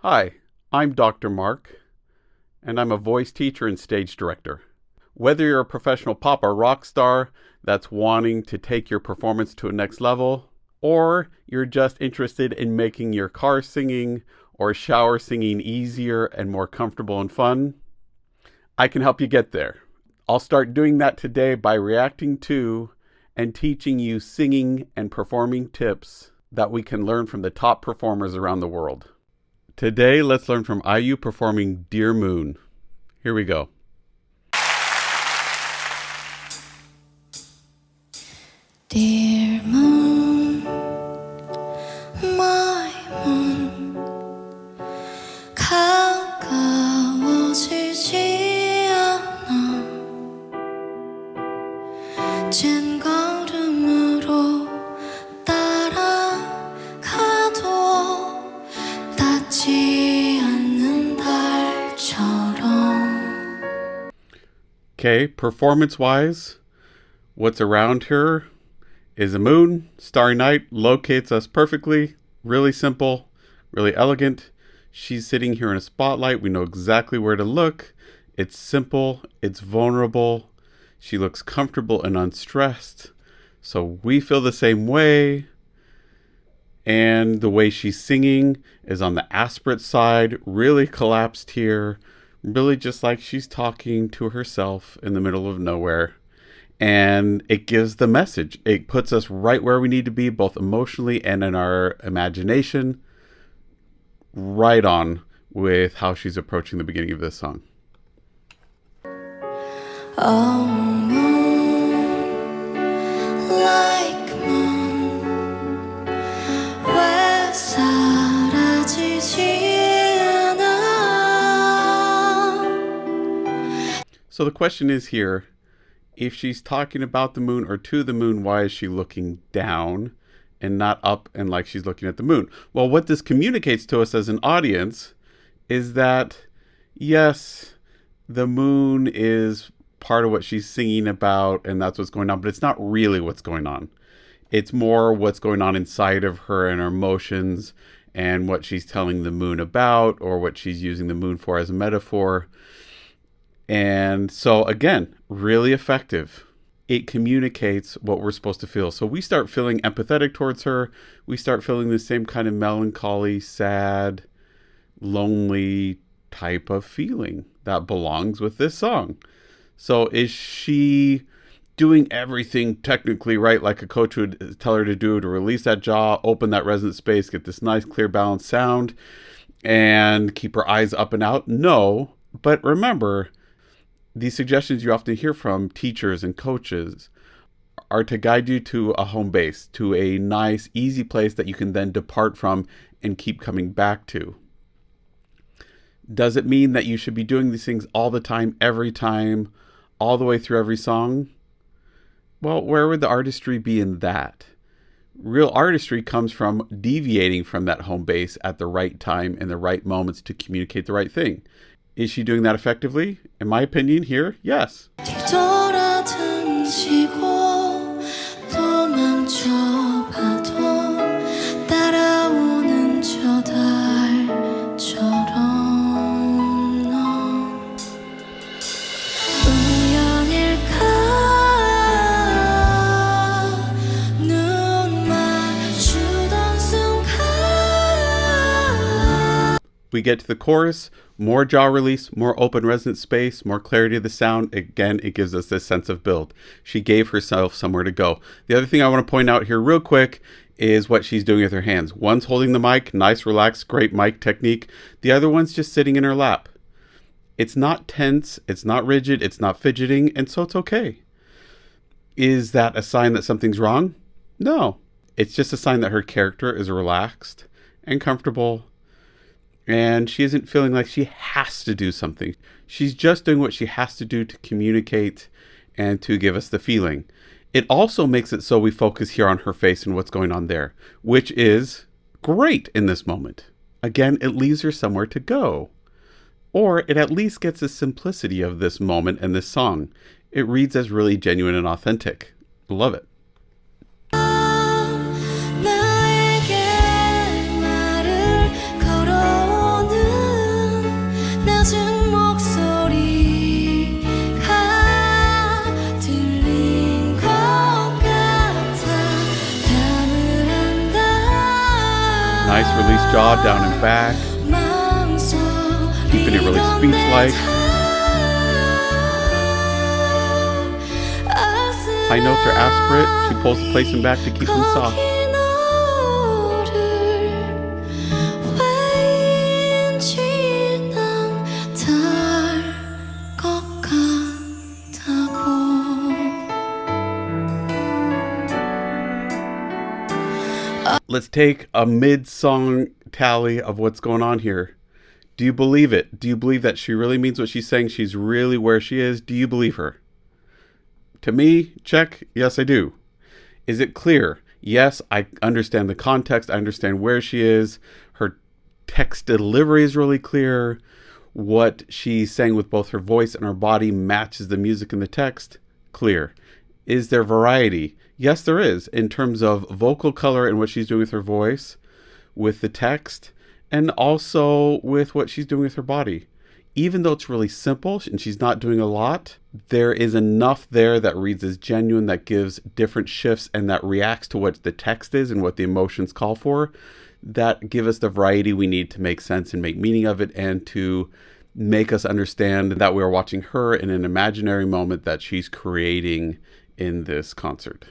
Hi, I'm Dr. Mark, and I'm a voice teacher and stage director. Whether you're a professional pop or rock star that's wanting to take your performance to a next level, or you're just interested in making your car singing or shower singing easier and more comfortable and fun, I can help you get there. I'll start doing that today by reacting to and teaching you singing and performing tips that we can learn from the top performers around the world. Today, let's learn from IU performing Dear Moon. Here we go. Dear moon, my moon, 가까워지지 않아. 젠 걸음으로 따라가도 닿지 않는 달처럼. Okay, performance-wise, what's around here is a moon, starry night, locates us perfectly, really simple, really elegant. She's sitting here in a spotlight. We know exactly where to look. It's simple, it's vulnerable. She looks comfortable and unstressed. So we feel the same way. And the way she's singing is on the aspirate side, really collapsed here, really just like she's talking to herself in the middle of nowhere. And it gives the message. It puts us right where we need to be, both emotionally and in our imagination. Right on with how she's approaching the beginning of this song. Oh, moon, like moon, 왜 사라지지 않아? So the question is here, if she's talking about the moon or to the moon, why is she looking down and not up and like she's looking at the moon? Well, what this communicates to us as an audience is that, yes, the moon is part of what she's singing about and that's what's going on, but it's not really what's going on. It's more what's going on inside of her and her emotions and what she's telling the moon about or what she's using the moon for as a metaphor. And so again, really effective. It communicates what we're supposed to feel. So we start feeling empathetic towards her. We start feeling the same kind of melancholy, sad, lonely type of feeling that belongs with this song. So is she doing everything technically right, like a coach would tell her to do, to release that jaw, open that resonant space, get this nice, clear, balanced sound, and keep her eyes up and out? No, but remember, these suggestions you often hear from teachers and coaches are to guide you to a home base, to a nice, easy place that you can then depart from and keep coming back to. Does it mean that you should be doing these things all the time, every time, all the way through every song? Well, where would the artistry be in that? Real artistry comes from deviating from that home base at the right time and the right moments to communicate the right thing. Is she doing that effectively? In my opinion here, yes. 뒤돌아등지고 도망쳐봐도 따라오는 저 달처럼 넌 우연일까 눈 맞추던 순간. We get to the chorus, more jaw release, more open resonant space, more clarity of the sound. Again, it gives us this sense of build. She gave herself somewhere to go. The other thing I want to point out here real quick is what she's doing with her hands. One's holding the mic, nice, relaxed, great mic technique. The other one's just sitting in her lap. It's not tense, it's not rigid, it's not fidgeting, and so it's okay. Is that a sign that something's wrong? No. It's just a sign that her character is relaxed and comfortable, and she isn't feeling like she has to do something. She's just doing what she has to do to communicate and to give us the feeling. It also makes it so we focus here on her face and what's going on there, which is great in this moment. Again, it leaves her somewhere to go. Or it at least gets the simplicity of this moment and this song. It reads as really genuine and authentic. Love it. 나에게 말을 걸어오는 jaw down and back, keeping it really speech-like. High notes are aspirate. She pulls the placement back to keep them soft. Let's take a mid-song tally of what's going on here. Do you believe it? Do you believe that she really means what she's saying? She's really where she is? Do you believe her? To me, check. Yes, I do. Is it clear? Yes, I understand the context. I understand where she is. Her text delivery is really clear. What she's saying with both her voice and her body matches the music in the text. Clear. Is there variety? Yes, there is, in terms of vocal color and what she's doing with her voice, with the text, and also with what she's doing with her body. Even though it's really simple and she's not doing a lot, there is enough there that reads as genuine, that gives different shifts, and that reacts to what the text is and what the emotions call for, that give us the variety we need to make sense and make meaning of it, and to make us understand that we're watching her in an imaginary moment that she's creating in this concert.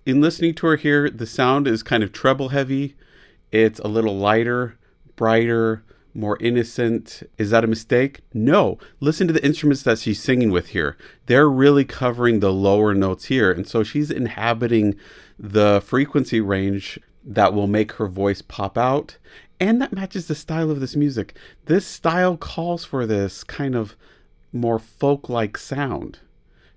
In listening to her here, the sound is kind of treble heavy. It's a little lighter, brighter, more innocent. Is that a mistake? No. Listen to the instruments that she's singing with here. They're really covering the lower notes here. And so she's inhabiting the frequency range that will make her voice pop out. And that matches the style of this music. This style calls for this kind of more folk-like sound.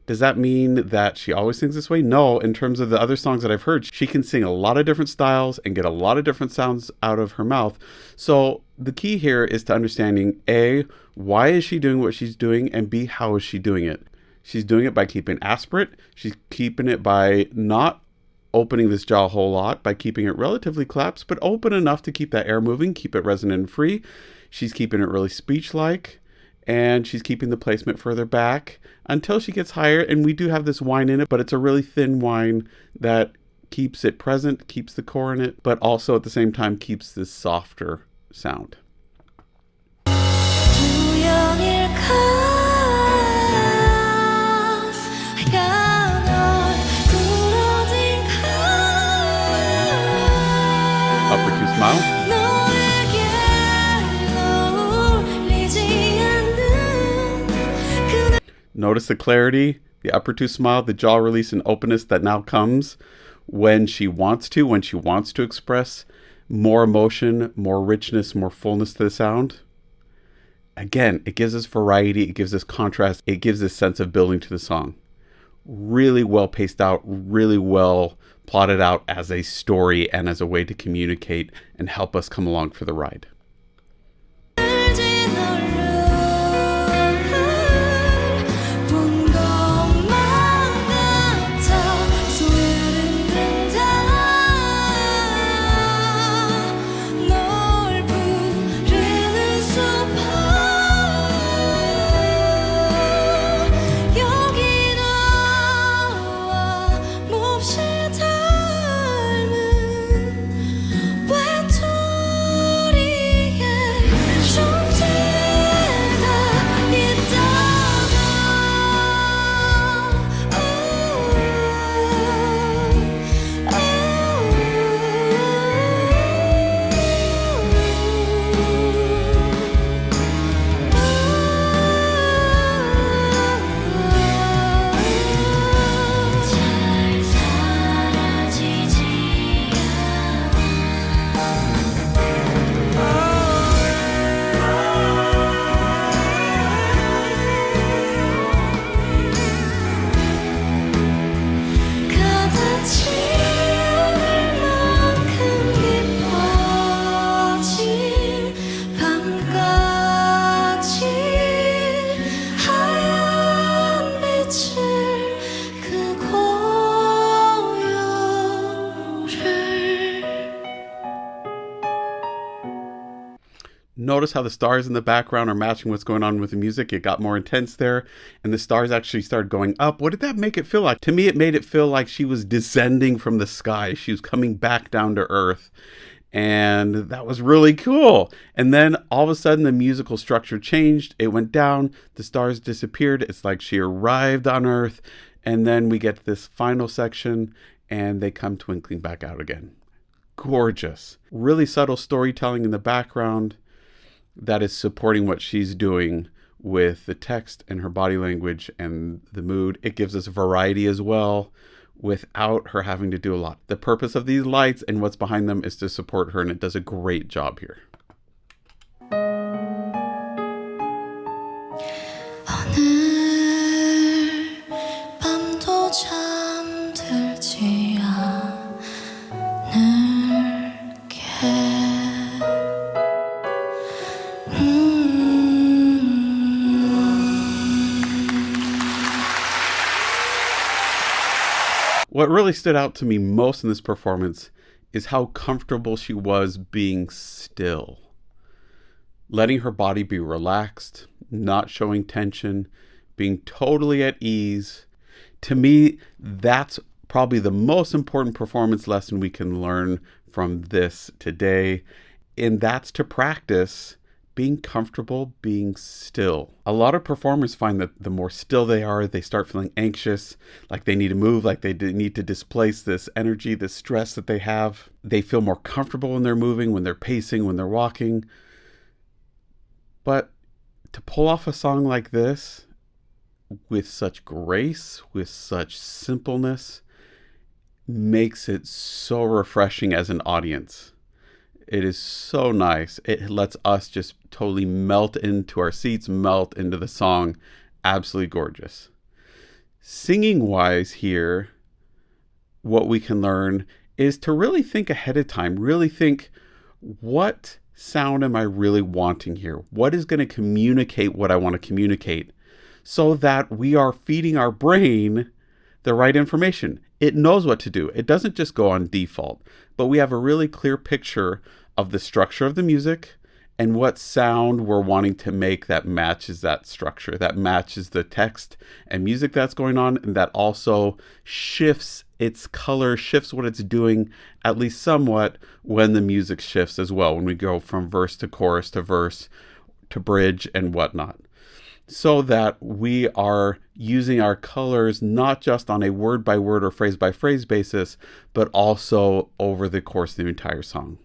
Does that mean that she always sings this way? No. In terms of the other songs that I've heard, she can sing a lot of different styles and get a lot of different sounds out of her mouth. So the key here is to understanding A, why is she doing what she's doing? And B, how is she doing it? She's doing it by keeping aspirate. She's keeping it by not opening this jaw a whole lot, by keeping it relatively collapsed, but open enough to keep that air moving, keep it resonant and free. She's keeping it really speech-like. And she's keeping the placement further back until she gets higher. And we do have this whine in it, but it's a really thin whine that keeps it present, keeps the core in it, but also at the same time keeps this softer sound. Upper two smile. Notice the clarity, the upper two smile, the jaw release and openness that now comes when she wants to express more emotion, more richness, more fullness to the sound. Again, it gives us variety, it gives us contrast, it gives this sense of building to the song. Really well paced out, really well plotted out as a story and as a way to communicate and help us come along for the ride. notice how the stars in the background are matching what's going on with the music? It got more intense there, and the stars actually started going up. What did that make it feel like? To me, it made it feel like she was descending from the sky. She was coming back down to earth. And that was really cool. And then all of a sudden the musical structure changed. It went down. The stars disappeared. It's like she arrived on Earth. And then we get this final section and they come twinkling back out again. Gorgeous. Really subtle storytelling in the background that is supporting what she's doing with the text and her body language and the mood. It gives us variety as well, without her having to do a lot. The purpose of these lights and what's behind them is to support her, and it does a great job here. 오늘 밤도 잠들지 않을게 What really stood out to me most in this performance is how comfortable she was being still. Letting her body be relaxed, not showing tension, being totally at ease. To me, that's probably the most important performance lesson we can learn from this today, and that's to practice being comfortable, being still. A lot of performers find that the more still they are, they start feeling anxious, like they need to move, like they need to displace this energy, this stress that they have. They feel more comfortable when they're moving, when they're pacing, when they're walking. But to pull off a song like this with such grace, with such simpleness, makes it so refreshing as an audience. It is so nice. It lets us just totally melt into our seats, melt into the song. Absolutely gorgeous. Singing wise here, what we can learn is to really think ahead of time, really think, what sound am I really wanting here? What is going to communicate what I want to communicate, so that we are feeding our brain the right information. It knows what to do. It doesn't just go on default, but we have a really clear picture of the structure of the music and what sound we're wanting to make that matches that structure, that matches the text and music that's going on, and that also shifts its color, shifts what it's doing, at least somewhat, when the music shifts as well, when we go from verse to chorus to verse to bridge and whatnot. So that we are using our colors not just on a word by word or phrase by phrase basis, but also over the course of the entire song.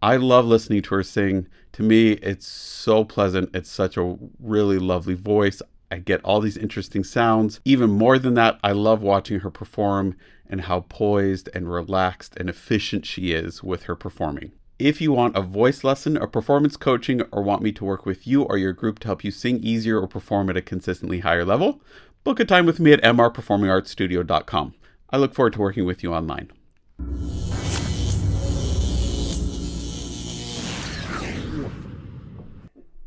I love listening to her sing. To me, it's so pleasant. It's such a really lovely voice. I get all these interesting sounds. Even more than that, I love watching her perform and how poised and relaxed and efficient she is with her performing. If you want a voice lesson or performance coaching, or want me to work with you or your group to help you sing easier or perform at a consistently higher level, book a time with me at mrperformingartsstudio.com. I look forward to working with you online.